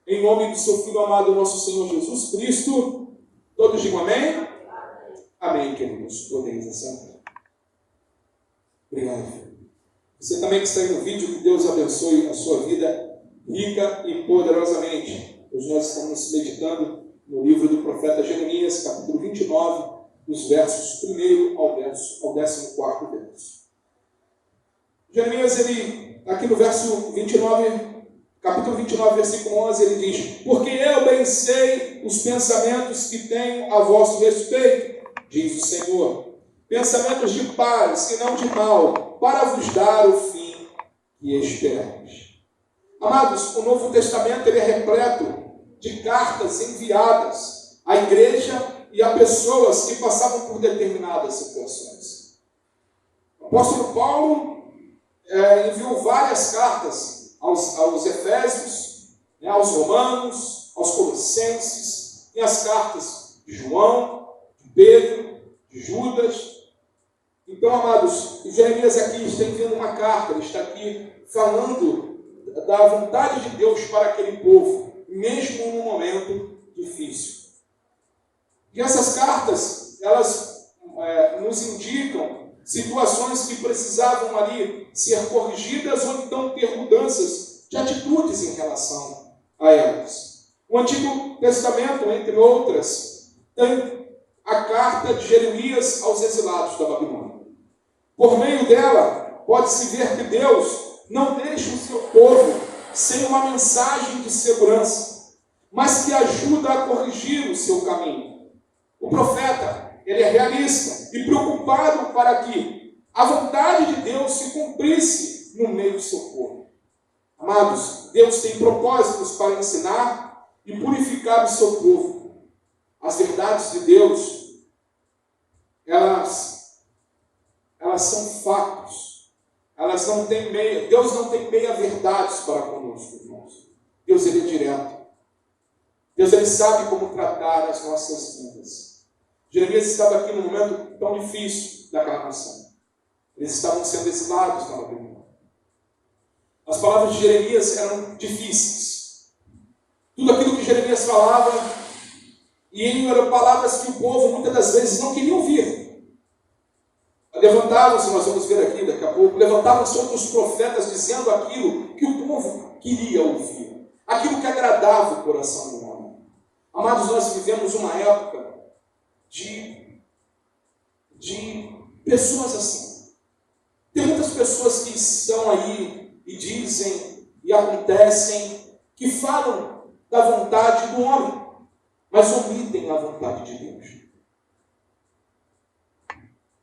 Em nome do seu Filho amado, nosso Senhor Jesus Cristo. Todos digam amém? Amém, queridos. Podemos assentar. Obrigado. Você também que está aí no vídeo, que Deus abençoe a sua vida rica e poderosamente. Hoje nós estamos meditando no livro do profeta Jeremias, capítulo 29, dos versos 1 ao 14º verso. Jeremias, ele, aqui no verso 29, capítulo 29, versículo 11, ele diz: porque eu bem sei os pensamentos que tenho a vosso respeito, diz o Senhor, pensamentos de paz e não de mal, para vos dar o fim que esperais. Amados, o Novo Testamento ele é repleto de cartas enviadas à igreja e a pessoas que passavam por determinadas situações. O apóstolo Paulo enviou várias cartas aos Efésios, aos Romanos, aos Colossenses, e as cartas de João, de Pedro, de Judas. Então, amados, Jeremias aqui está enviando uma carta, ele está aqui falando da vontade de Deus para aquele povo, mesmo num momento difícil. E essas cartas, elas nos indicam situações que precisavam ali ser corrigidas ou então ter mudanças de atitudes em relação a elas. O Antigo Testamento, entre outras, tem a carta de Jeremias aos exilados da Babilônia. Por meio dela, pode-se ver que Deus não deixa o seu povo sem uma mensagem de segurança, mas que ajuda a corrigir o seu caminho. O profeta, ele é realista e preocupado para que a vontade de Deus se cumprisse no meio do seu povo. Amados, Deus tem propósitos para ensinar e purificar o seu povo. As verdades de Deus, elas são fatos. Elas não têm Deus não tem meia-verdades para conosco, irmãos. Deus, ele é direto. Deus, ele sabe como tratar as nossas vidas. Jeremias estava aqui num momento tão difícil daquela nação. Eles estavam sendo exilados na Babilônia. As palavras de Jeremias eram difíceis. Tudo aquilo que Jeremias falava, e eram palavras que o povo muitas das vezes não queria ouvir. Levantavam-se, nós vamos ver aqui daqui a pouco, levantavam-se outros profetas dizendo aquilo que o povo queria ouvir, aquilo que agradava o coração do homem. Amados, nós vivemos uma época de pessoas assim. Tem muitas pessoas que estão aí e dizem e acontecem, que falam da vontade do homem, mas omitem a vontade de Deus.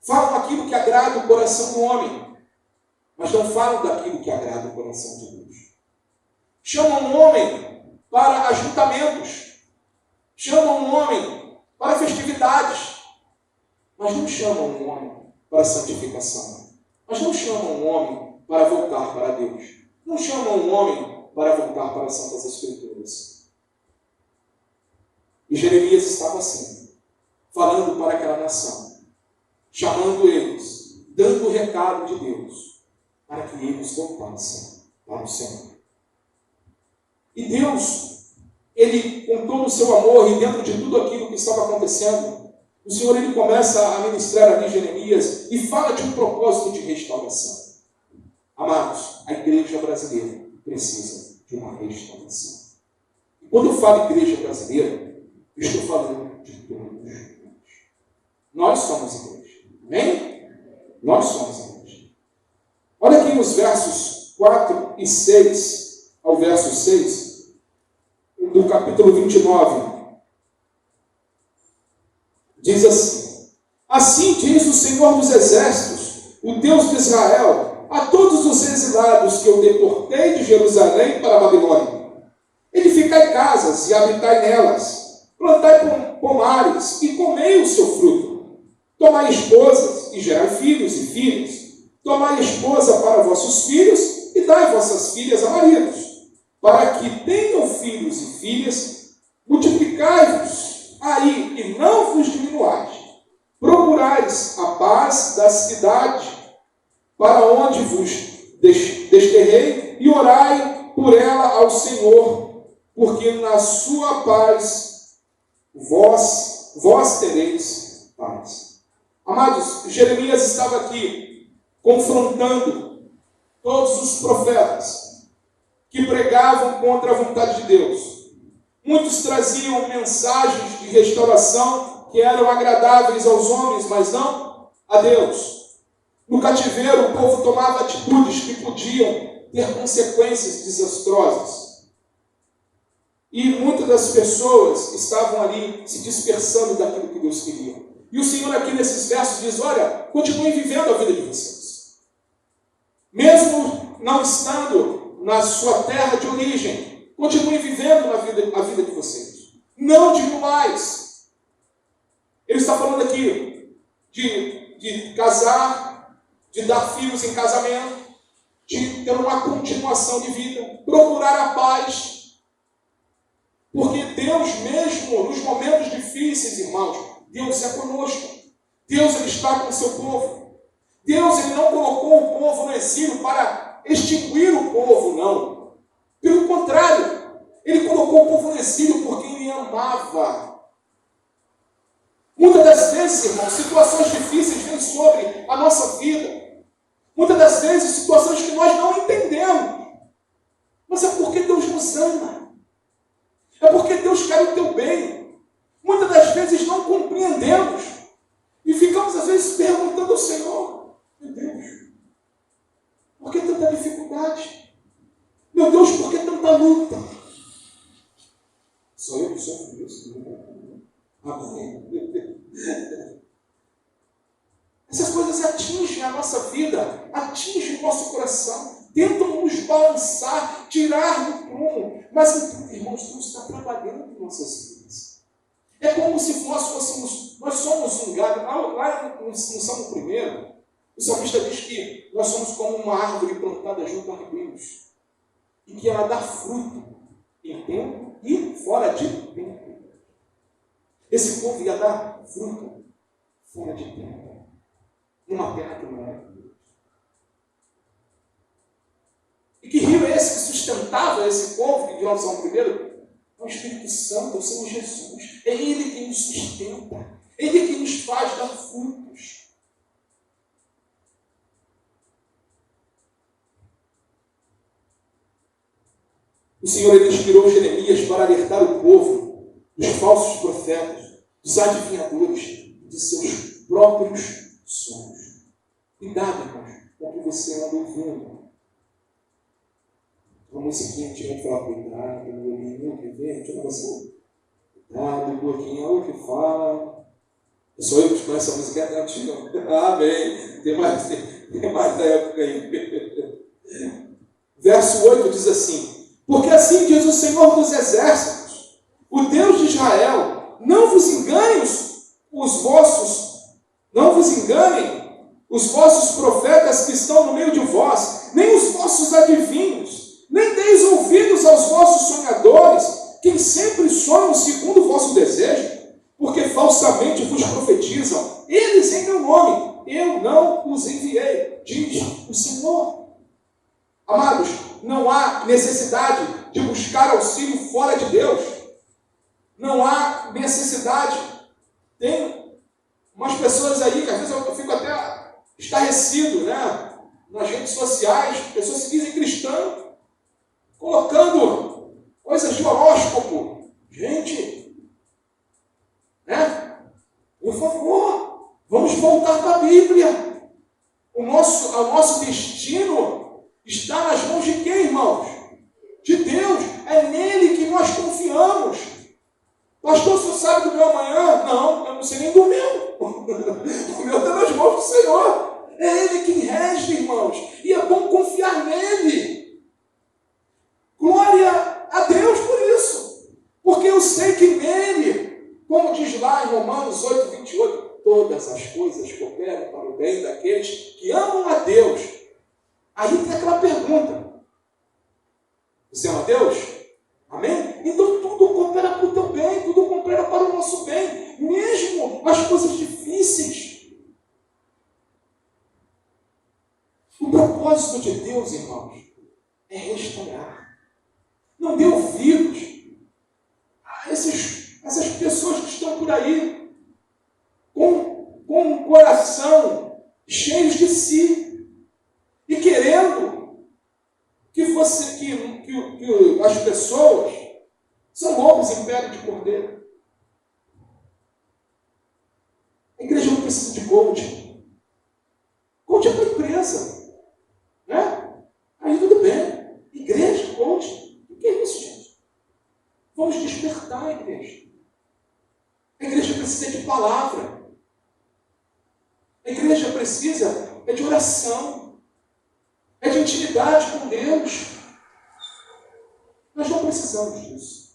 Falam aquilo que agrada o coração do homem, mas não falam daquilo que agrada o coração de Deus. Chamam o homem para ajuntamentos, chamam o homem para festividades, mas não chamam o homem para santificação, mas não chamam o homem para voltar para Deus, não chamam o homem para voltar para as Santas Escrituras. E Jeremias estava assim, falando para aquela nação, chamando eles, dando o recado de Deus, para que eles voltassem para o Senhor. E Deus, ele, com todo o seu amor e dentro de tudo aquilo que estava acontecendo, o Senhor, ele começa a ministrar ali Jeremias e fala de um propósito de restauração. Amados, a igreja brasileira precisa de uma restauração. E quando eu falo igreja brasileira, eu estou falando de todos nós. Nós somos igreja. Amém? Nós somos a igreja. Olha aqui nos versos 4 e 6, ao verso 6, do capítulo 29. Diz assim: assim diz o Senhor dos Exércitos, o Deus de Israel, a todos os exilados que eu deportei de Jerusalém para a Babilônia: edificai casas e habitai nelas, plantai pomares e comei o seu fruto. Tomai esposas e gerai filhos e filhas. Tomai esposa para vossos filhos e dai vossas filhas a maridos, para que tenham filhos e filhas. Multiplicai-vos aí e não vos diminuais. Procurais a paz da cidade, para onde vos desterrei, e orai por ela ao Senhor, porque na sua paz vós tereis paz. Amados, Jeremias estava aqui confrontando todos os profetas que pregavam contra a vontade de Deus. Muitos traziam mensagens de restauração que eram agradáveis aos homens, mas não a Deus. No cativeiro, o povo tomava atitudes que podiam ter consequências desastrosas. E muitas das pessoas estavam ali se dispersando daquilo que Deus queria. E o Senhor aqui nesses versos diz, olha, continuem vivendo a vida de vocês. Mesmo não estando na sua terra de origem, continuem vivendo a vida de vocês. Não diminuais. Ele está falando aqui de casar, de dar filhos em casamento, de ter uma continuação de vida, procurar a paz. Porque Deus mesmo, nos momentos difíceis, irmãos, Deus é conosco. Deus ele está com o seu povo. Deus ele não colocou o povo no exílio para extinguir o povo, não. Pelo contrário, ele colocou o povo no exílio porque ele amava. Muitas das vezes, irmãos, situações difíceis vêm sobre a nossa vida. Muitas das vezes, situações que nós não entendemos. Mas é porque Deus nos ama. É porque Deus quer o teu bem. Muitas das vezes não compreendemos. E ficamos, às vezes, perguntando ao Senhor, meu Deus, por que tanta dificuldade? Meu Deus, por que tanta luta? Sou eu que sofro isso. Amém. Essas coisas atingem a nossa vida, atingem o nosso coração. Tentam nos balançar, tirar do prumo. Mas, irmãos, Deus está trabalhando em nossas vidas. É como se nós somos um galho. Lá no Salmo 1, o salmista diz que nós somos como uma árvore plantada junto a ribeiros. E que ela dá fruto em tempo e fora de tempo. Esse povo ia dar fruto fora de tempo. Numa terra que não era. E que rio é esse que sustentava esse povo, que de lá Salmo 1? É o Espírito Santo, é o Senhor Jesus. É Ele que nos sustenta. É Ele que nos faz dar frutos. O Senhor ele inspirou Jeremias para alertar o povo dos falsos profetas, dos adivinhadores, de seus próprios sonhos. Cuidado, irmãos, com o que você anda ouvindo. Uma musiquinha antigamente falava, cuidado, meu menino que vem, tinha uma assim, cuidado, o porquinho é o que fala. É só eu que conheço essa música, é antiga. Amém. Tem mais da época aí. Verso 8 diz assim, porque assim diz o Senhor dos Exércitos, o Deus de Israel, não vos enganem os vossos profetas que estão no meio de vós, nem os vossos adivinhos, nem deis ouvidos aos vossos sonhadores, que sempre sonham segundo o vosso desejo, porque falsamente vos profetizam, eles em meu nome, eu não os enviei, diz o Senhor. Amados, não há necessidade de buscar auxílio fora de Deus. Não há necessidade. Tem umas pessoas aí, que às vezes eu fico até estarrecido, né? Nas redes sociais, pessoas se dizem cristãs, colocando coisas de horóscopo. Gente, né? Por favor, vamos voltar para a Bíblia. O nosso destino está nas mãos de quem, irmãos? De Deus. É nele que nós confiamos. Pastor, o senhor sabe do meu amanhã? Não, eu não sei nem do meu. O meu está nas mãos do Senhor. É Ele quem rege, irmãos. E é bom confiar nele. Glória a Deus por isso. Porque eu sei que nele, como diz lá em Romanos 8, 28, todas as coisas cooperam para o bem daqueles que amam a Deus. Aí tem aquela pergunta. Você ama a Deus? Amém? Então tudo coopera para o teu bem, tudo coopera para o nosso bem, mesmo as coisas difíceis. O propósito de Deus, irmãos, é restaurar. Não dê ouvidos pessoas que estão por aí com um coração cheio de si e querendo que as pessoas são lobos em pele de cordeiro. A igreja não precisa de coaching. Coaching é para a empresa. Né? Aí tudo bem. Igreja, coaching. O que é isso, gente? Vamos despertar a igreja. A igreja precisa de palavra. A igreja precisa de oração. É de intimidade com Deus. Nós não precisamos disso.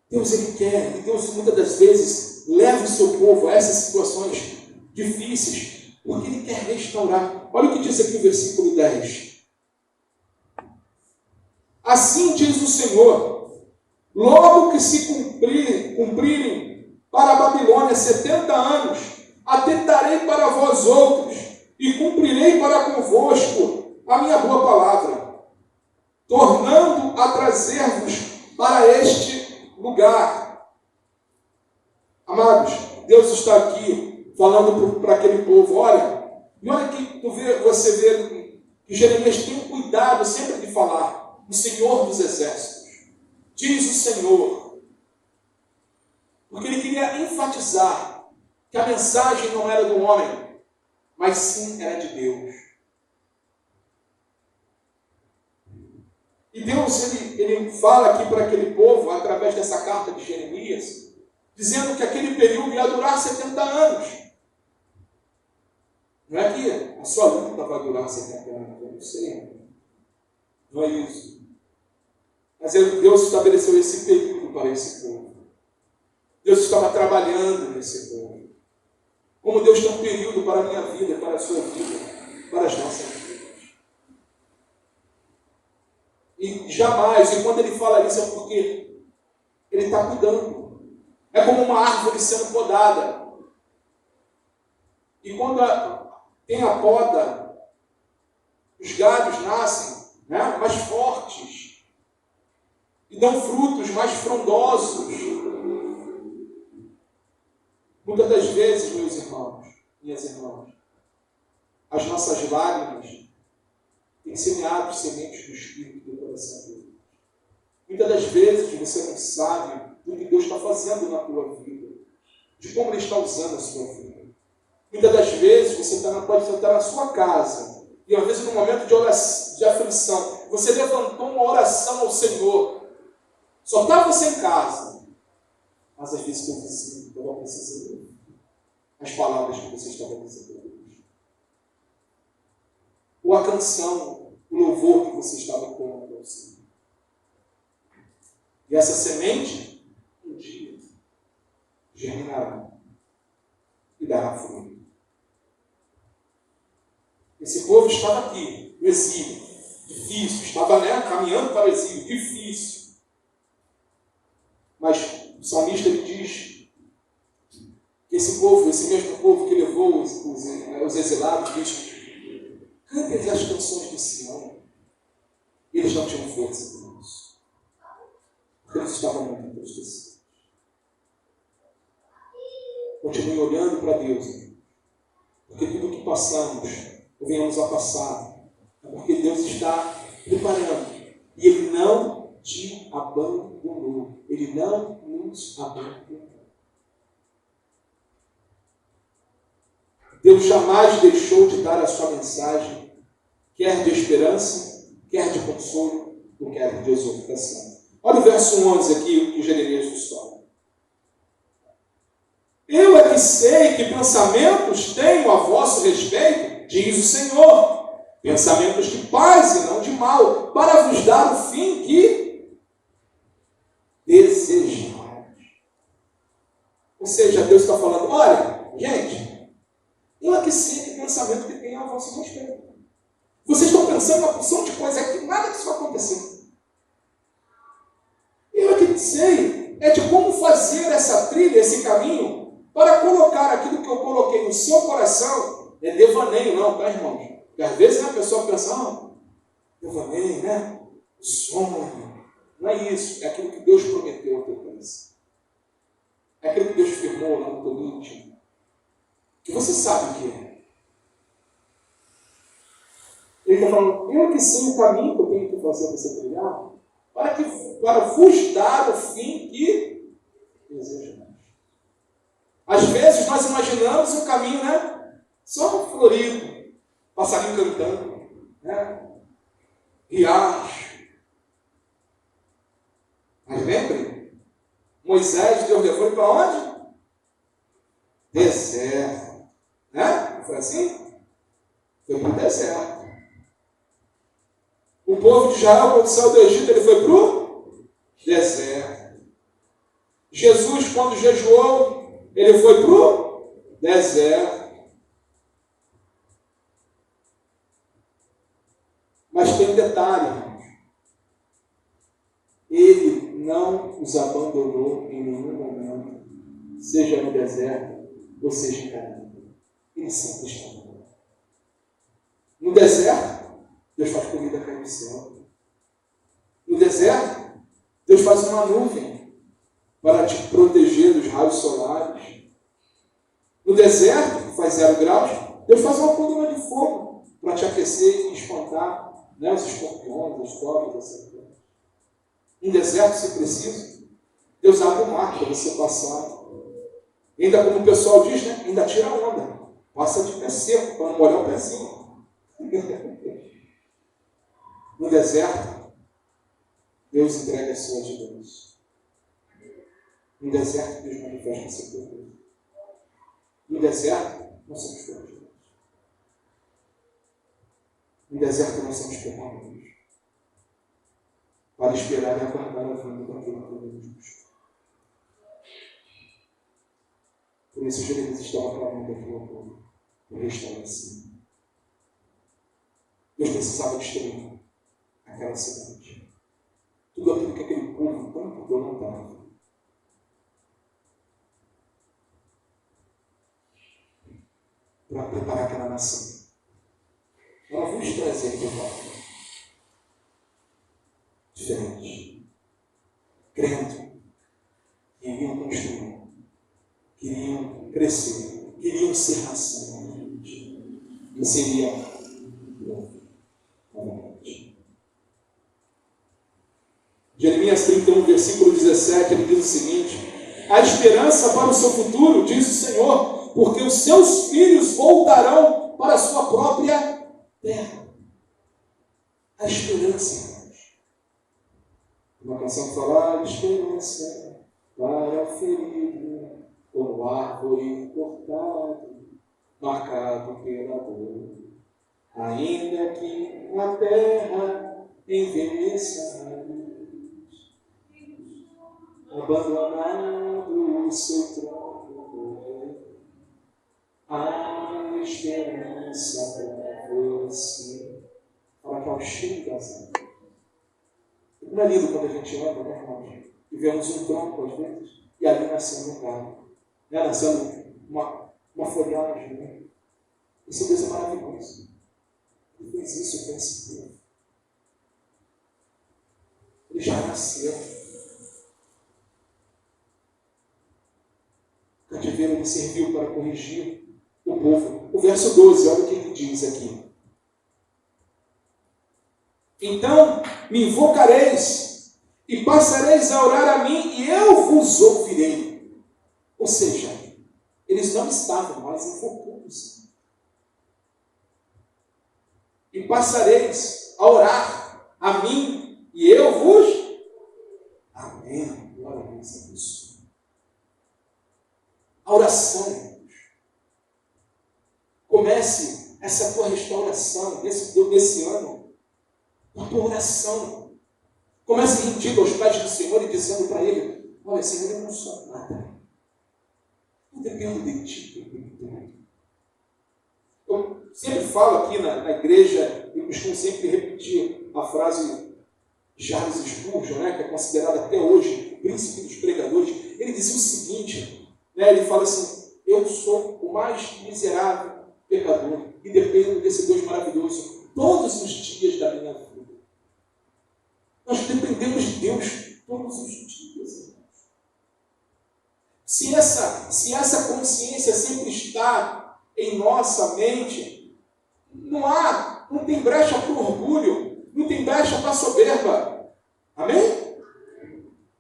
Deus, Ele quer, e Deus muitas das vezes leva o seu povo a essas situações difíceis, porque Ele quer restaurar. Olha o que diz aqui o versículo 10. Assim diz o Senhor, logo que se cumprirem para a Babilônia 70 anos, atentarei para vós outros, e cumprirei para convosco a minha boa palavra, tornando a trazer-vos para este lugar. Amados, Deus está aqui falando para aquele povo, olha, e olha que você vê que Jeremias tem um cuidado sempre de falar, o Senhor dos Exércitos, diz o Senhor, porque ele queria enfatizar que a mensagem não era do homem, mas sim era de Deus. E Deus, ele fala aqui para aquele povo, através dessa carta de Jeremias, dizendo que aquele período ia durar 70 anos. Não é que a sua luta vai durar 70 anos, eu não sei. Não é isso. Mas Deus estabeleceu esse período para esse povo. Deus estava trabalhando nesse povo. Como Deus tem um período para a minha vida, para a sua vida, para as nossas vidas. E jamais, e quando ele fala isso é porque ele está cuidando. É como uma árvore sendo podada. E quando tem a poda, os galhos nascem, né, mais fortes. E dão frutos mais frondosos. Muitas das vezes, meus irmãos, minhas irmãs, as nossas lágrimas têm semeado sementes do Espírito do coração de Deus. Muitas das vezes você não sabe do que Deus está fazendo na tua vida, de como Ele está usando a sua vida. Muitas das vezes você pode estar na sua casa, e às vezes num momento de oração, de aflição, você levantou uma oração ao Senhor, só está você em casa, mas às vezes eu estava precisando as palavras que você estava dizendo. Ou a canção, o louvor que você estava pondo ao Senhor. E essa semente, um dia, germinará e dará fruto. Esse povo estava aqui, no exílio, difícil, estava caminhando para o exílio, difícil. Mas o salmista ele diz que esse povo, esse mesmo povo que levou os exilados, diz: cantem as canções de Sião. Eles não tinham força por isso. Porque eles estavam muito entristecidos. Continue olhando para Deus. Porque tudo que passamos, ou venhamos a passar, é porque Deus está preparando. E Ele não te abandonou. Ele não nos abandonou. Deus jamais deixou de dar a sua mensagem, quer de esperança, quer de consolo, ou quer de exortação. Olha o verso 11 aqui, que Jeremias nos fala. Eu é que sei que pensamentos tenho a vosso respeito, diz o Senhor, pensamentos de paz e não de mal, para vos dar o fim que desejais. Ou seja, Deus está falando, olha, gente, eu é que sei que pensamento que tenho a vosso respeito. Vocês estão pensando uma porção de coisa aqui, nada disso vai acontecer. Eu é que sei é de como fazer essa trilha, esse caminho, para colocar aquilo que eu coloquei no seu coração. É devaneio não, tá, irmãos? Porque às vezes a pessoa pensa, devaneio, né? Sonho. Não é isso. É aquilo que Deus prometeu ao teu coração. É aquilo que Deus firmou lá no teu íntimo. Que você sabe o que é. Ele está falando, eu que sei o caminho que eu tenho que fazer para você trilhar, para vos dar o fim que desejamos. Às vezes nós imaginamos um caminho, né? Só florido, passarinho cantando, né? Riacho. Mas lembre, Moisés, Deus levou ele para onde? Deserto. Né? Não foi assim? Foi para o deserto. O povo de Israel, quando saiu do Egito, ele foi para o deserto. Jesus, quando jejuou, ele foi para o deserto. Mas tem um detalhe, irmãos. Ele não os abandonou em nenhum momento, seja no deserto ou seja em caminho. Ele sempre está no No deserto, Deus faz comida cair do céu. No deserto, Deus faz uma nuvem para te proteger dos raios solares. No deserto, que faz 0 graus, Deus faz uma coluna de fogo para te aquecer e espantar, né, os escorpiões, as cobras, etc. No deserto, se preciso, Deus abre o mar para você passar. Ainda como o pessoal diz, né, ainda tira a onda. Passa de pé seco para não molhar o pezinho. No deserto, Deus entrega as suas mãos. No deserto, Deus manifesta seu poder. No deserto, nós somos corajosos. No deserto, nós somos pequenos. Para esperar e aguardar a vinda daquele que Deus busca. Por isso, Jeremias estava clamando aqui ao povo por restauração. Deus precisava destruir aquela cidade. Tudo aquilo que aquele povo tanto plantava. Para preparar aquela nação. Ela vos trazer de volta. Diferente. Crendo. Queriam construir. Queriam crescer. Queriam ser nação. E seria Jeremias 31, versículo 17, ele diz o seguinte: a esperança para o seu futuro, diz o Senhor, porque os seus filhos voltarão para a sua própria terra. A esperança, irmãos. Uma canção que fala: a esperança para o ferido, como árvore cortado, marcado pela dor. Ainda que a terra envelheça, abandonado o seu trono, há esperança para você. Fala que é o cheiro das águas. Não é lindo quando a gente anda, né, irmãos? E vemos um tronco às vezes, e ali nascendo um galho, né? Nascendo uma folhagem, né? Esse Deus é maravilhoso. Ele fez isso com esse povo. Ele já nasceu. O cativeiro ele serviu para corrigir o povo. O verso 12, olha o que ele diz aqui. Então me invocareis e passareis a orar a mim e eu vos ouvirei. Ou seja, eles não estavam mais invocando-se. E passareis a orar a mim e eu vos... Amém. Glória a Deus. A oração. Comece essa tua restauração desse ano. A tua oração. Comece rendido aos pés do Senhor e dizendo para Ele: olha, Senhor, eu não sou nada. Eu dependo de Ti. Eu sempre falo aqui na igreja, e costumo sempre repetir a frase de Charles Spurgeon, né, que é considerado até hoje o príncipe dos pregadores. Ele dizia o seguinte, né, ele fala assim: eu sou o mais miserável pecador e dependo desse Deus maravilhoso todos os dias da minha vida. em nossa mente, não tem brecha para o orgulho, não tem brecha para a soberba. Amém?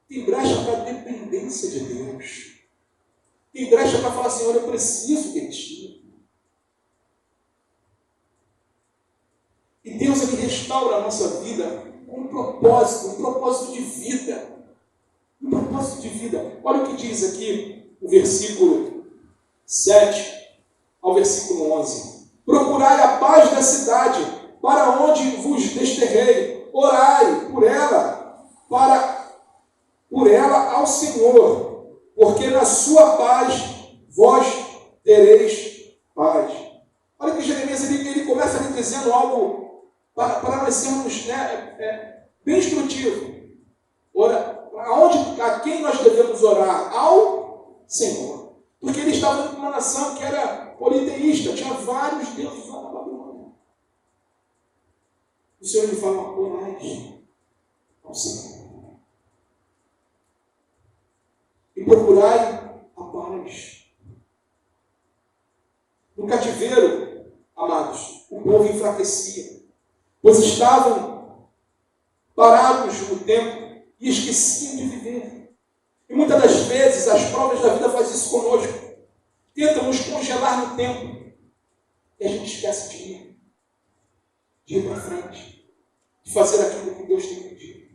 Tem brecha para a dependência de Deus. Tem brecha para falar, Senhor, eu preciso de Ti. E Deus, Ele restaura a nossa vida com um propósito de vida. Um propósito de vida. Olha o que diz aqui o versículo 7 ao versículo 11. Procurai a paz da cidade, para onde vos desterrei. Orai por ela ao Senhor, porque na sua paz vós tereis paz. Olha que Jeremias ele começa ali dizendo algo para nós sermos bem instrutivo. A quem nós devemos orar? Ao Senhor. Porque ele estava em uma nação que era politeísta, tinha vários deuses lá na Babilônia. O Senhor lhe fala, orai ao Senhor. E procurai a paz. No cativeiro, amados, o povo enfraquecia, pois estavam parados no tempo e esqueciam de viver. E muitas das vezes as provas da vida fazem isso conosco. Tentam nos congelar no tempo. E a gente esquece de ir para frente, de fazer aquilo que Deus tem pedido.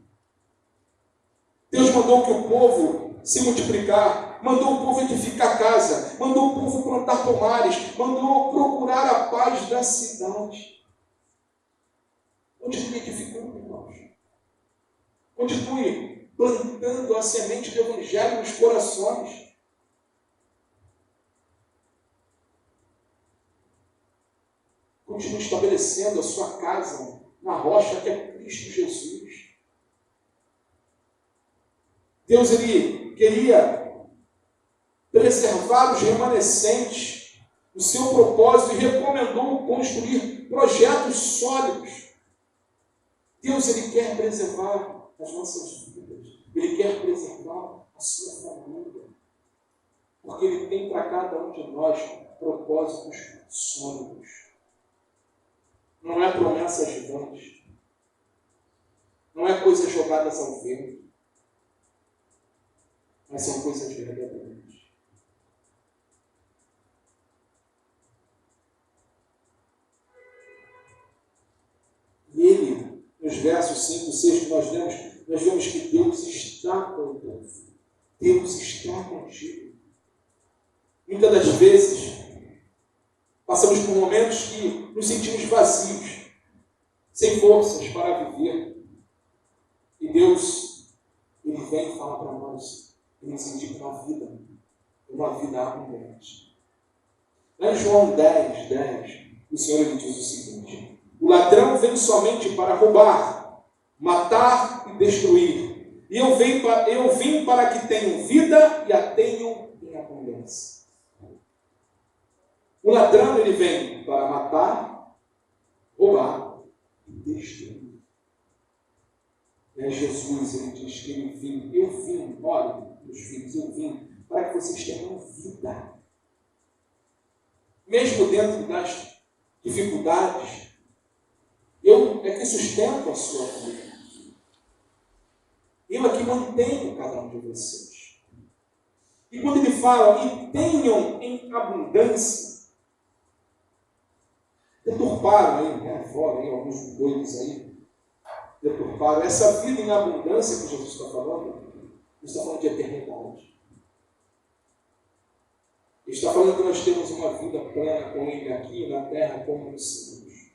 Deus mandou que o povo se multiplicar, mandou o povo edificar casa, mandou o povo plantar pomares, mandou procurar a paz da cidade. Continue edificando, irmãos. Continue plantando a semente do Evangelho nos corações. Continue estabelecendo a sua casa na rocha que é Cristo Jesus. Deus, Ele queria preservar os remanescentes do seu propósito e recomendou construir projetos sólidos. Deus, Ele quer preservar as nossas vidas. Ele quer preservar a sua família. Porque Ele tem para cada um de nós propósitos sólidos. Não é promessas vãs. Não é coisas jogadas ao vento. Mas são coisas verdadeiras. E Ele, nos versos 5 e 6 que nós vemos que Deus está com o povo. Deus está contigo. Muitas das vezes, passamos por momentos que nos sentimos vazios, sem forças para viver. E Deus, Ele vem e fala para nós, Ele nos indica uma vida abundante. Lá em João 10, o Senhor Ele diz o seguinte: o ladrão vem somente para roubar, matar e destruir. E eu vim para que tenham vida e a tenham em abundância. O ladrão, ele vem para matar, roubar e destruir. Jesus, ele diz que eu vim, olha, meus filhos, eu vim para que vocês tenham vida. Mesmo dentro das dificuldades, eu é que sustento a sua vida. Eu é que mantenho cada um de vocês. E quando ele fala, e tenham em abundância, deturparam aí, fora, alguns doidos aí, deturparam essa vida em abundância que Jesus está falando. Ele está falando de eternidade. Ele está falando que nós temos uma vida plena com Ele aqui na terra como nos céus.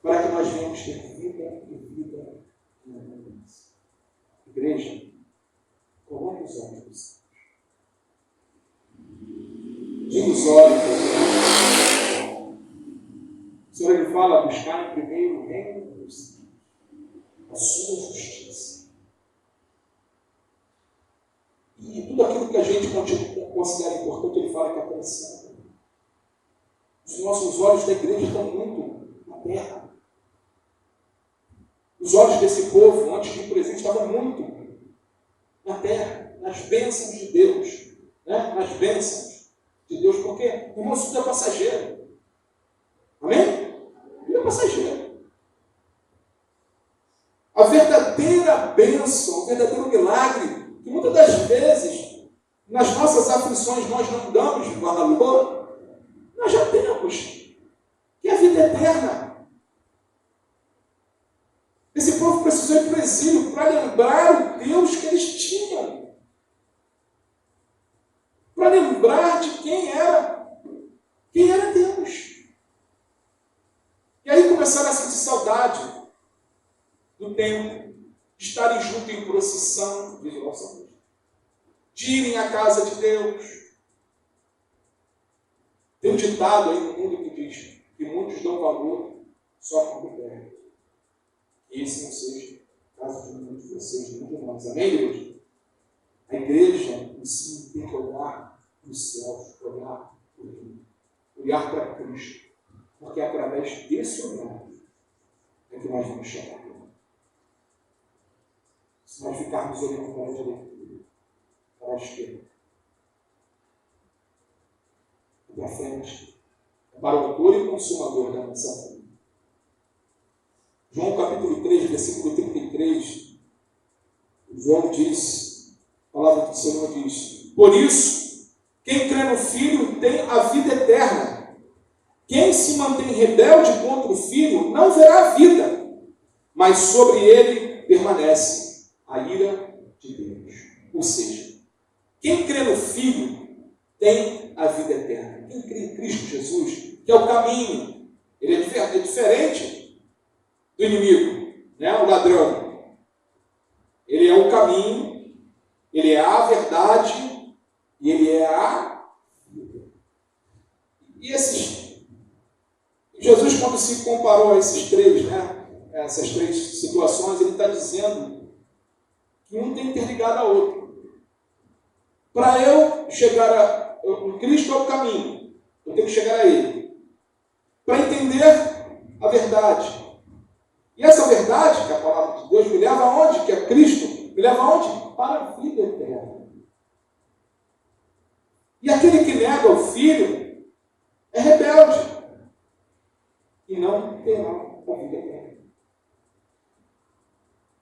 Para que nós venhamos ter vida e vida em abundância. Igreja, coloque os olhos nos céus. Diga os olhos. O Senhor ele fala, buscar em primeiro o reino dos céus, a sua justiça. E tudo aquilo que a gente considera importante, ele fala que é atenção. Os nossos olhos da igreja estão muito na terra. Os olhos desse povo, antes de ir presente, estavam muito na terra, nas bênçãos de Deus, nas bênçãos de de Deus, porque, irmão, isso tudo é passageiro. Amém? Tudo é passageiro. A verdadeira bênção, o verdadeiro milagre, que muitas das vezes, nas nossas aflições, nós não damos valor, nós já temos, que é a vida eterna. Esse povo precisou ir para o exílio para lembrar o Deus que eles tinham. Para lembrar de quem era Deus. E aí começaram a sentir saudade do tempo, de estarem juntos em procissão, de irem à casa de Deus. Tem um ditado aí no mundo que diz que muitos dão valor só quando perdem. Que esse não seja o caso de muitos de vocês, de muitos de nós. Amém, Deus? A igreja, em si, tem que olhar para os céus, olhar para o Rio, olhar para Cristo. Porque é através desse olhar é que nós vamos chegar. Se nós ficarmos olhando para a direita, para a esquerda, para frente, para o autor e consumador da nossa fé. João capítulo 3, versículo 33, João diz, a palavra do Senhor diz: por isso, quem crê no Filho tem a vida eterna. Quem se mantém rebelde contra o Filho não verá a vida, mas sobre ele permanece a ira de Deus. Ou seja, quem crê no Filho tem a vida eterna. Quem crê em Cristo Jesus, que é o caminho, ele é diferente do inimigo, né? O ladrão. Ele é o caminho, ele é a verdade e ele é a vida. E Jesus, quando se comparou a esses três, né? Essas três situações, ele está dizendo que um tem interligado ao outro. Para eu chegar o Cristo é o caminho, eu tenho que chegar a Ele. Para entender a verdade. E essa verdade, que é a palavra de Deus, me leva aonde? Que é Cristo, me leva aonde? Para a vida eterna. E aquele que nega o Filho é rebelde. E não terá a vida eterna.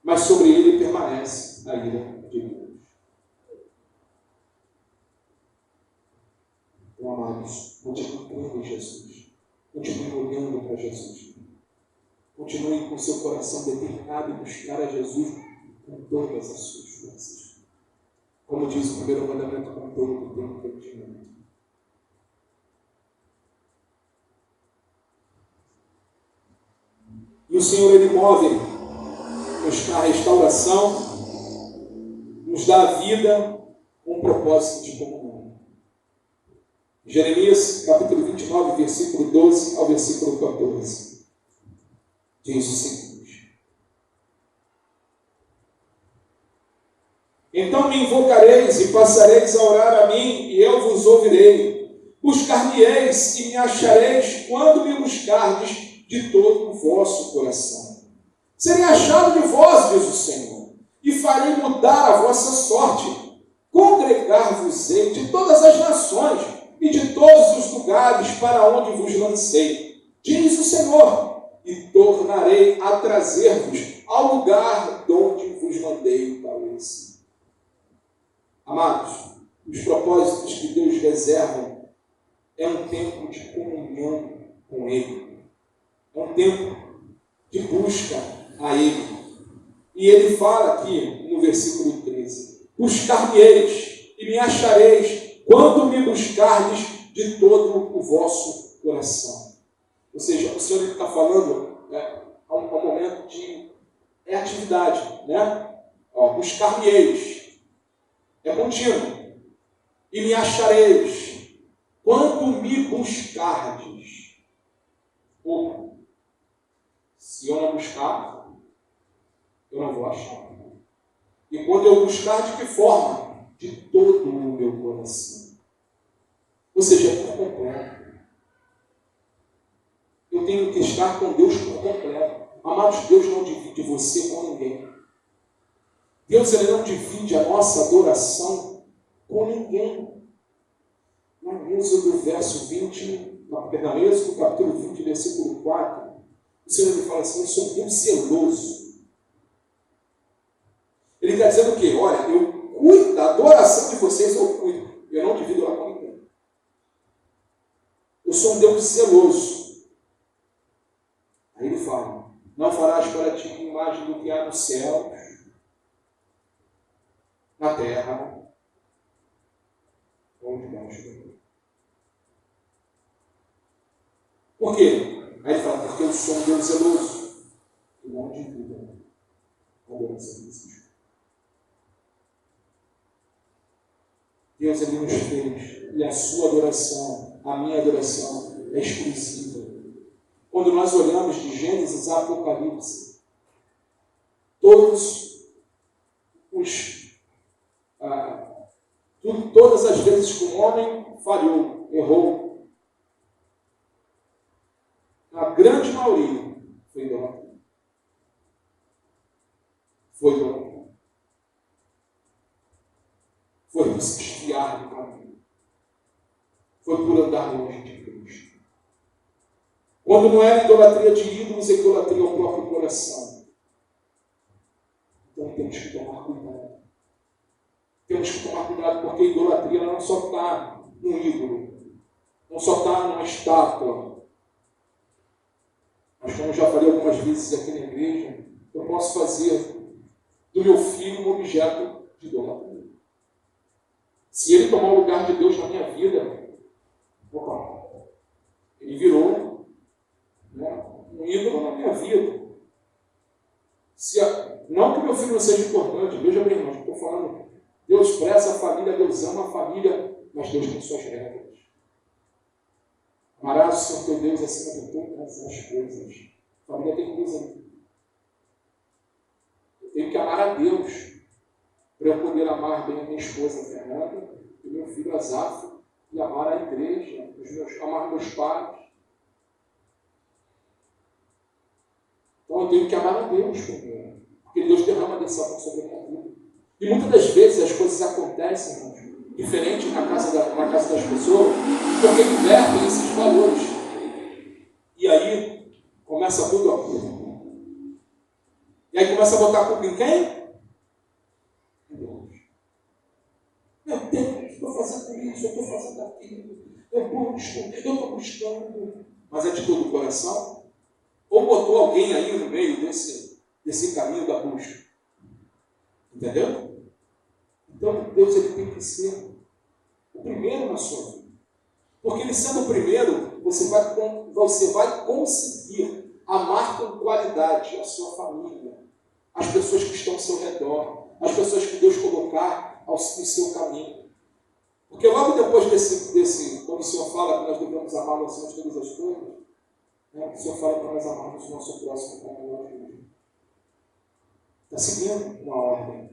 Mas sobre ele permanece a ira de Deus. Então, amados, continue crendo em Jesus. Continue olhando para Jesus. Continue com seu coração determinado em buscar a Jesus com todas as suas forças. Como diz o primeiro mandamento, com todo o teu entendimento. E o Senhor, Ele move a restauração, nos dá a vida com um propósito de comunhão. Jeremias, capítulo 29, versículo 12 ao versículo 14. Diz o seguinte: então me invocareis e passareis a orar a mim, e eu vos ouvirei. Buscar-me-eis e me achareis quando me buscardes de todo o vosso coração. Serei achado de vós, diz o Senhor, e farei mudar a vossa sorte. Congregar-vos-ei de todas as nações e de todos os lugares para onde vos lancei, diz o Senhor, e tornarei a trazer-vos ao lugar de onde vos mandei para o ensino. Amados, os propósitos que Deus reserva é um tempo de comunhão com Ele. É um tempo de busca a Ele. E Ele fala aqui no versículo 13: buscar-me-eis e me achareis quando me buscardes de todo o vosso coração. Ou seja, o Senhor está falando há um momento de atividade, né? Buscar-me-eis é contínuo. E me achareis quando me buscardes. Se eu não buscar, eu não vou achar. E quando eu buscar, de que forma? De todo o meu coração. Ou seja, por completo. Eu tenho que estar com Deus por completo. Amados, Deus não divide você com ninguém. Deus, Ele não divide a nossa adoração com ninguém. Lá em Êxodo, verso 20, perdão, Êxodo, capítulo 20, versículo 4, o Senhor me fala assim: eu sou Deus zeloso. Ele está dizendo o quê? Olha, eu cuido da adoração de vocês, eu cuido. Eu não divido ela com ninguém. Eu sou um Deus zeloso. Aí ele fala: não farás para ti imagem do que há no céu, na terra, ou debaixo da terra. Por quê? Aí ele fala: porque eu sou um Deus zeloso. E não divido a adoração desses. Deus, Ele nos fez, e a sua adoração, a minha adoração, é exclusiva. Quando nós olhamos de Gênesis a Apocalipse, todas as vezes que o homem falhou, errou, a grande maioria foi idolatria. Foi idolatria. Foi por se desviar do caminho. Foi por andar longe de Cristo. Quando não era idolatria de ídolos, é idolatria ao próprio coração. Então temos que tomar cuidado. Temos que tomar cuidado, porque a idolatria não só está num ídolo, não só está numa estátua. Mas como eu já falei algumas vezes aqui na igreja, eu posso fazer do meu filho um objeto de idolatria. Se ele tomar o lugar de Deus na minha vida, ele virou, um ídolo na minha vida. Não que meu filho não seja importante, veja bem, irmãos, estou falando, Deus preza a família, Deus ama a família, mas Deus tem suas regras. Amarás o Senhor teu Deus acima de todas as coisas. A família tem coisa. Eu tenho que amar a Deus para eu poder amar bem a minha esposa Fernanda e meu filho Azaf, e amar a igreja, amar meus pais. Então eu tenho que amar a Deus primeiro, porque Deus derrama atenção sobre a minha vida. E muitas das vezes as coisas acontecem, irmãos, diferente na casa das pessoas, porque invertem esses valores. E aí começa tudo a culpa. E aí começa a botar a culpa em quem? Meu Deus, estou fazendo isso, eu estou fazendo aquilo, eu estou buscando. Mas é de todo o coração? Ou botou alguém aí no meio desse caminho da busca? Entendeu? Então Deus, ele tem que ser o primeiro na sua vida. Porque ele sendo o primeiro, você vai conseguir amar com qualidade a sua família, as pessoas que estão ao seu redor, as pessoas que Deus colocar no seu caminho. Porque logo depois quando o Senhor fala que nós devemos amar acima de todas as coisas, o Senhor fala para nós amarmos o nosso próximo como nós mesmos. Está seguindo uma ordem.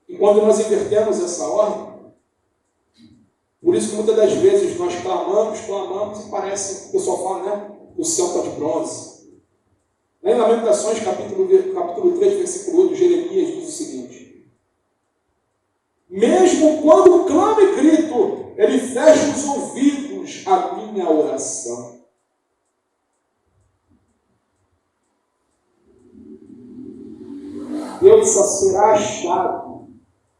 E quando nós invertemos essa ordem, por isso que muitas das vezes nós clamamos e parece, o pessoal fala, né? O céu está de bronze. Lá em Lamentações, capítulo 3, versículo 8, Jeremias diz o seguinte: mesmo quando clamo e grito, ele fecha os ouvidos à minha oração. Deus só será achado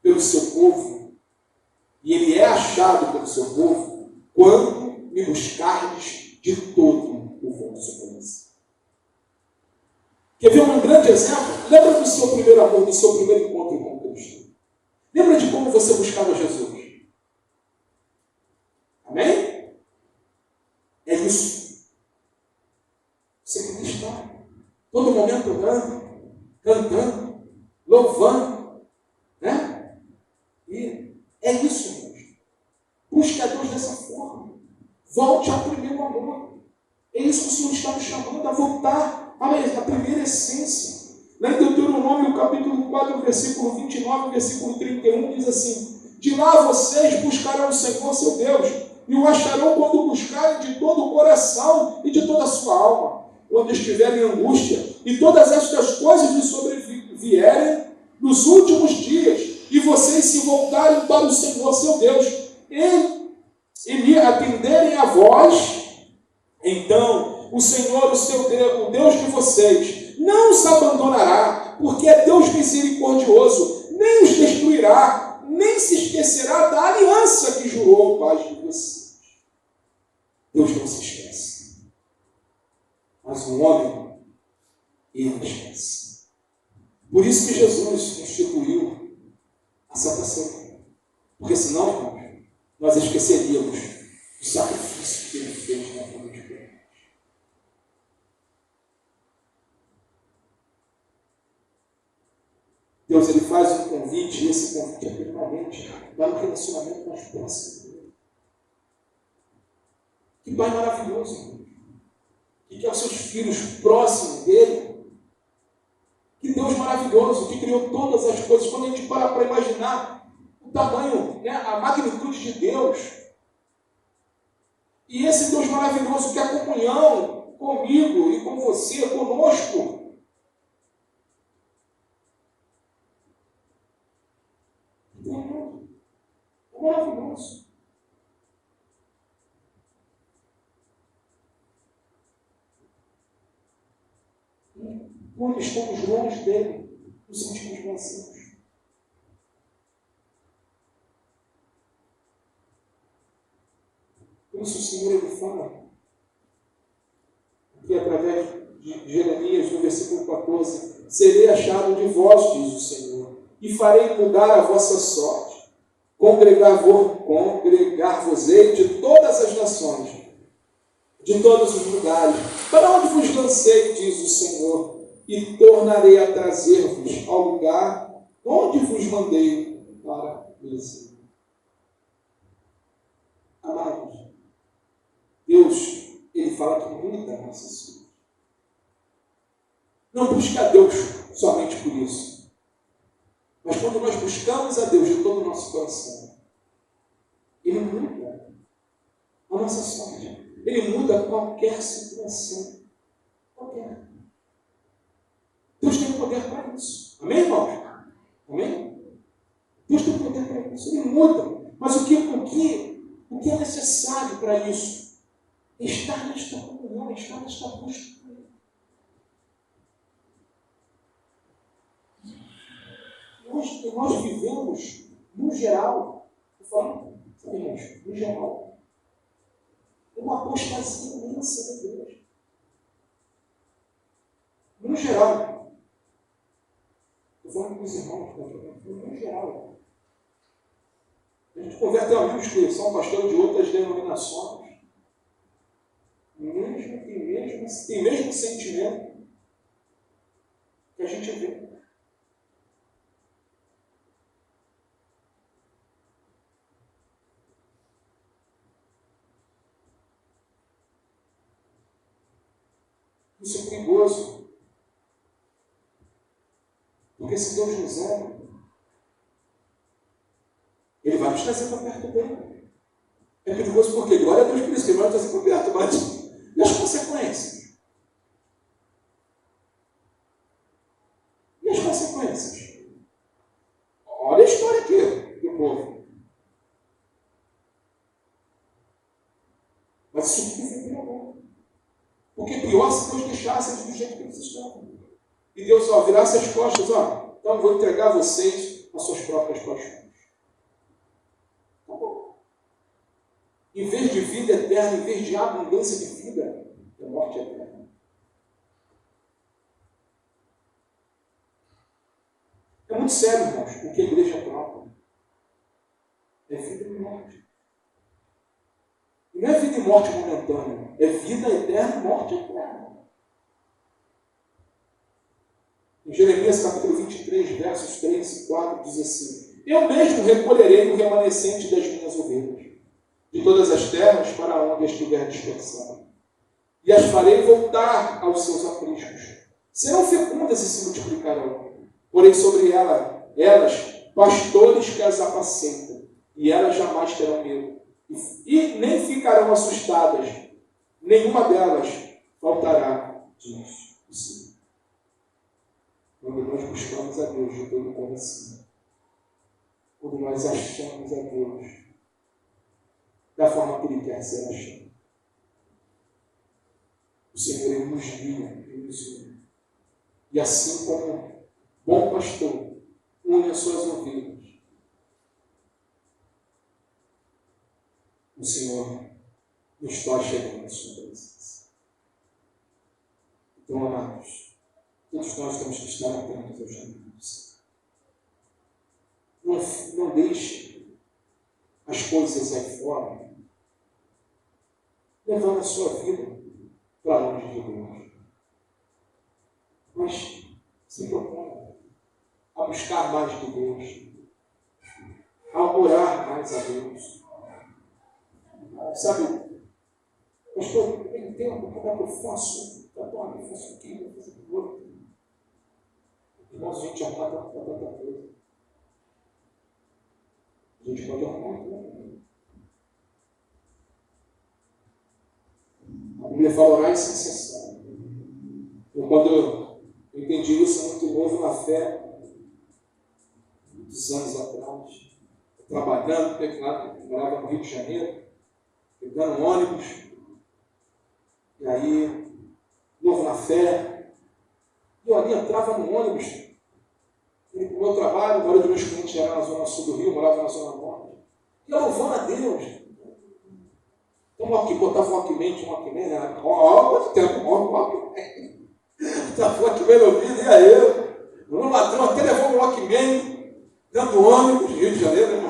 pelo seu povo, e ele é achado pelo seu povo, quando me buscardes de todo o vosso coração. Quer ver um grande exemplo? Lembra do seu primeiro amor, do seu primeiro encontro com Cristo? Lembra de como você buscava Jesus? Amém? É isso. Você queria estar todo momento orando, cantando, louvando, né? E é isso, irmãos. Busque a Deus dessa forma. Volte ao primeiro amor. É isso que o Senhor está nos chamando a voltar à primeira essência. Lá em Deuteronômio, capítulo 4, versículo 29, versículo 31, diz assim: de lá vocês buscarão o Senhor, seu Deus, e o acharão quando buscarem de todo o coração e de toda a sua alma. Quando estiverem em angústia, e todas estas coisas lhe sobrevierem nos últimos dias, e vocês se voltarem para o Senhor seu Deus, e lhe atenderem a vós, então o Senhor, o seu Deus, o Deus de vocês, não os abandonará, porque é Deus misericordioso, nem os destruirá, nem se esquecerá da aliança que jurou ao Pai de vocês. Deus não se esquece. Mas o homem, ele esquece. Por isso que Jesus instituiu a Santa Ceia. Porque senão, irmãos, nós esqueceríamos o sacrifício que ele fez na cruz de Cristo. Deus, ele faz um convite, e esse convite é permanente, para um relacionamento mais próximo dele. Que Pai maravilhoso, que quer os seus filhos próximos dele. Que Deus maravilhoso, que criou todas as coisas. Quando a gente para imaginar o tamanho, a magnitude de Deus, e esse Deus maravilhoso que é a comunhão comigo e com você, conosco, é maravilhoso. Quando estamos longe dele, nos sentimos vazios. Por isso o Senhor ele fala, aqui através de Jeremias, no versículo 14, serei achado de vós, diz o Senhor, e farei mudar a vossa sorte, congregar-vos-ei de todas as nações, de todos os lugares, para onde vos lancei, diz o Senhor, e tornarei a trazer-vos ao lugar onde vos mandei para vencer. Amados, Deus, ele fala que muda a nossa vida. Não busca a Deus somente por isso. Mas quando nós buscamos a Deus de todo o nosso coração, ele muda a nossa sorte. Ele muda qualquer situação. Qualquer. Deus tem poder para isso. Amém, irmãos? Amém? Deus tem poder para isso. Ele muda. Mas o que é necessário para isso? É estar nesta comunhão, estar nesta busca. Nós vivemos, no geral, irmãos, no geral, uma apostasia imensa da igreja. No geral, estou falando com os irmãos, no geral. A gente conversa amigos que são pastores de outras denominações. Tem mesmo sentimento que a gente vê. Isso é perigoso. Porque se Deus nos ama, ele vai nos trazer para perto dele. É perigoso porque, glória a Deus por isso, que ele vai nos trazer para perto, mas e as consequências? E as consequências? Olha a história aqui do povo. Mas isso tudo foi pior. Porque pior se Deus deixasse eles do jeito que eles estavam. E Deus virasse as costas, então vou entregar vocês às suas próprias paixões. Tá bom. Em vez de vida eterna, em vez de abundância de vida, é morte eterna. É muito sério, irmãos, o que a igreja troca. É vida e morte. E não é vida e morte momentânea, é vida eterna e morte eterna. Em Jeremias capítulo 23, versos 3 e 4, diz assim: eu mesmo recolherei o remanescente das minhas ovelhas, de todas as terras para onde estiver dispersado, e as farei voltar aos seus apriscos. Serão fecundas e se multiplicarão, porém sobre elas pastores que as apacentam, e elas jamais terão medo, e nem ficarão assustadas, nenhuma delas faltará, diz o Senhor. quando nós buscamos a Deus de todo o coração, quando nós achamos a Deus da forma que Ele quer ser achado. O Senhor, Ele nos guia, Ele nos une. E assim como bom pastor une as suas ovelhas, o Senhor nos faz chegar na sua presença. Então, amados, todos nós temos que estar atentos ao chamado do Senhor. Não deixe as coisas aí fora levando a sua vida para longe de Deus. Mas se proponha a buscar mais de Deus, a orar mais a Deus. Sabe, pastor, tem tempo, como é que eu faço? Eu faço aquilo, eu faço aquilo. Irmãos, a gente já está para tanta coisa. A gente pode arrumar tudo. A Bíblia fala orar sem cessar. Quando eu entendi isso muito novo na fé, muitos anos atrás, trabalhando, porque lá eu morava no Rio de Janeiro, pegando um ônibus, e aí, novo na fé, e eu ali entrava no ônibus, e o meu trabalho, agora dos meus clientes era na zona sul do Rio, eu morava na zona norte, e eu louvando a Deus. Então, botava um Walkman, né? Quanto tempo, Walkman. Botava um Walkman no ouvido, e aí eu, o ladrão até levou um Walkman dentro do ônibus, Rio de Janeiro, né?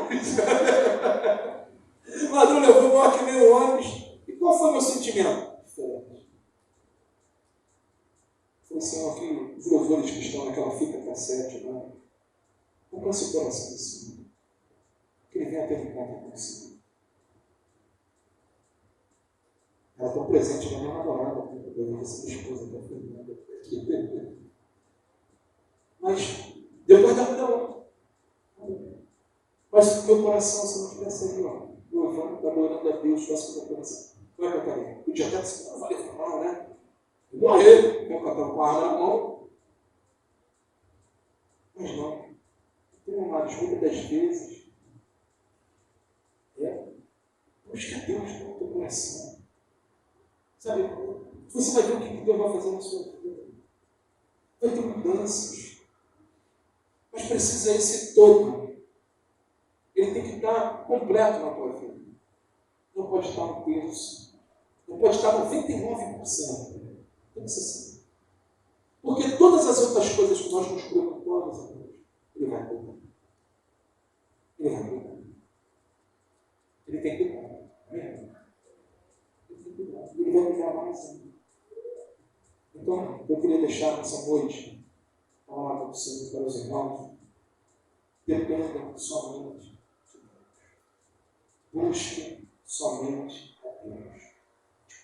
O ladrão levou o Walkman no ônibus, e qual foi o meu sentimento? Diferente. Falei, Senhor, que os louvores que estão naquela fita cassete, né? Alcance o coração do Senhor. Que Ele venha ter um encontro com o Senhor. Ela está presente na minha namorada, eu devo ser minha esposa, da Fernanda. Mas, depois da vida outra. Mas se o meu coração, se não tivesse ali, ó, louvando, adorando a Deus, faço com o meu coração. Vai cantar aí. Podia até dizer, não, vai falar, né? Eu morrer, eu cantando com a arma na mão. Mas não. Tem uma ajuda das vezes. Busca a Deus no teu coração. Sabe, você vai ver o que Deus vai fazer na sua vida. Vai ter mudanças. Mas precisa esse todo. Ele tem que estar completo na tua vida. Não pode estar um terço. Não pode estar 99%. Tem que ser assim. Porque todas as outras coisas que nós nos preocupamos, Ele vai cuidar. Ele vai cuidar. Ele tem que cuidar. Amém? Ele vai cuidar mais ainda. Então, eu queria deixar nessa noite a palavra do Senhor para os irmãos. Dependam somente de Deus. Busque somente a Deus.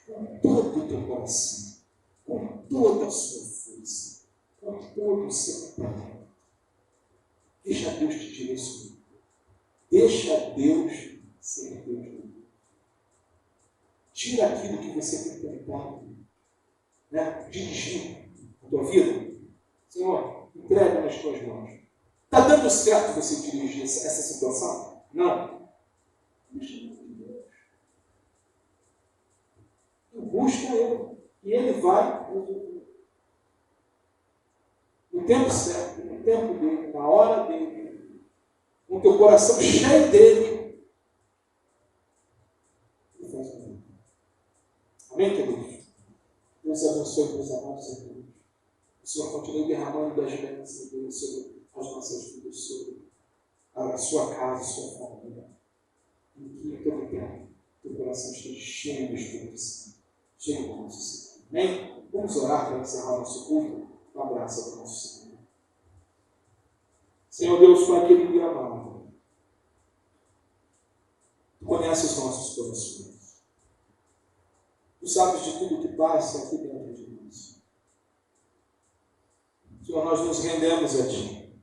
Com todo o teu coração, com toda a sua força, com todo o seu talento. Deixa Deus te direcionar. Deixa Deus ser Deus. Tira aquilo que você tem tentado, né? Dirigir a tua vida. Senhor, entrega nas tuas mãos. Está dando certo você dirigir essa situação? Não. Deixa Deus. Busca Ele. E Ele vai resolver. No tempo certo, no tempo dele, na hora dele, com o teu coração cheio dele, Ele faz o bem. Amém, queridos? Deus abençoe meus amados irmãos. O Senhor continue derramando das bênçãos dele sobre as nossas vidas, sobre a sua casa, a sua família. E que em todo tempo o teu coração esteja cheio do Espírito Santo, cheio do nosso Senhor. Amém? Vamos orar para encerrar nosso culto. Um abraço ao nosso Senhor. Senhor Deus, Pai querido e amado, Tu conheces os nossos corações. Tu sabes de tudo que passa aqui dentro de nós. Senhor, nós nos rendemos a Ti.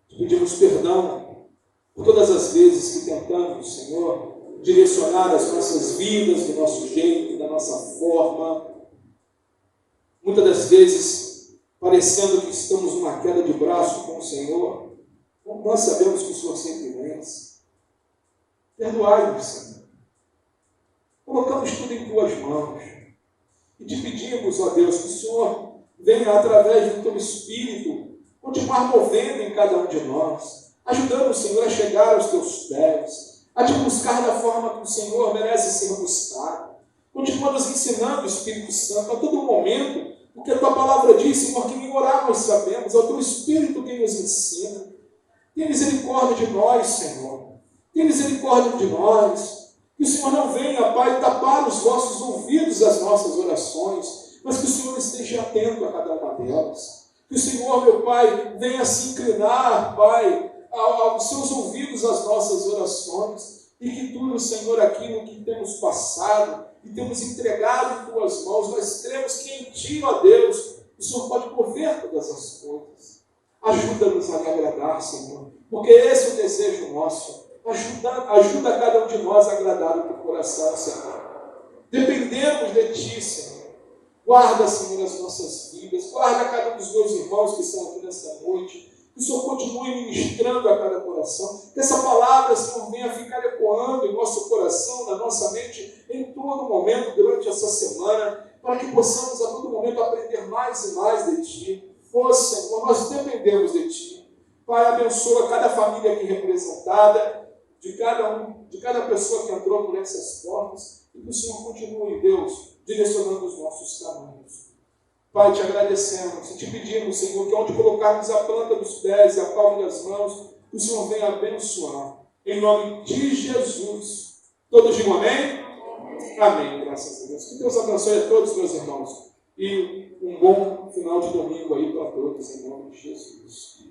Te pedimos perdão por todas as vezes que tentamos, Senhor, direcionar as nossas vidas do nosso jeito, da nossa forma. Muitas das vezes parecendo que estamos numa queda de braço com o Senhor, como nós sabemos que o Senhor sempre vence. Perdoai-nos, Senhor. Colocamos tudo em Tuas mãos. E te pedimos, ó Deus, que o Senhor venha, através do Teu Espírito, continuar movendo em cada um de nós, ajudando o Senhor a chegar aos Teus pés, a te buscar da forma que o Senhor merece ser buscado. Continua nos ensinando, Espírito Santo, a todo momento, porque a Tua palavra diz, Senhor, que nem orar nós sabemos, é o Teu Espírito quem nos ensina. Tenha misericórdia de nós, Senhor. Tenha misericórdia de nós. Que o Senhor não venha, Pai, tapar os vossos ouvidos às nossas orações, mas que o Senhor esteja atento a cada uma delas. Que o Senhor, meu Pai, venha se inclinar, Pai, aos seus ouvidos às nossas orações, e que tudo, Senhor, aquilo que temos passado e temos entregado em Tuas mãos, nós cremos que em Ti, ó Deus, o Senhor pode prover todas as coisas. Ajuda-nos a lhe agradar, Senhor, porque esse é o desejo nosso. Ajuda cada um de nós a agradar o Teu coração, Senhor. Dependemos de Ti, Senhor. Guarda, Senhor, as nossas vidas. Guarda cada um dos meus irmãos que estão aqui nesta noite. Que o Senhor continue ministrando a cada coração. Que essa palavra, Senhor, venha ficar ecoando em nosso coração, na nossa mente, em todo momento durante essa semana, para que possamos a todo momento aprender mais e mais de Ti. Ó Senhor, nós dependemos de Ti. Pai, abençoa cada família aqui representada, de cada pessoa que entrou por essas portas, e que o Senhor continue, Deus, direcionando os nossos caminhos. Pai, te agradecemos e te pedimos, Senhor, que onde colocarmos a planta dos pés e a palma das mãos, o Senhor venha abençoar. Em nome de Jesus. Todos digam amém? Amém, graças a Deus. Que Deus abençoe a todos, meus irmãos. E um bom final de domingo aí para todos, em nome de Jesus.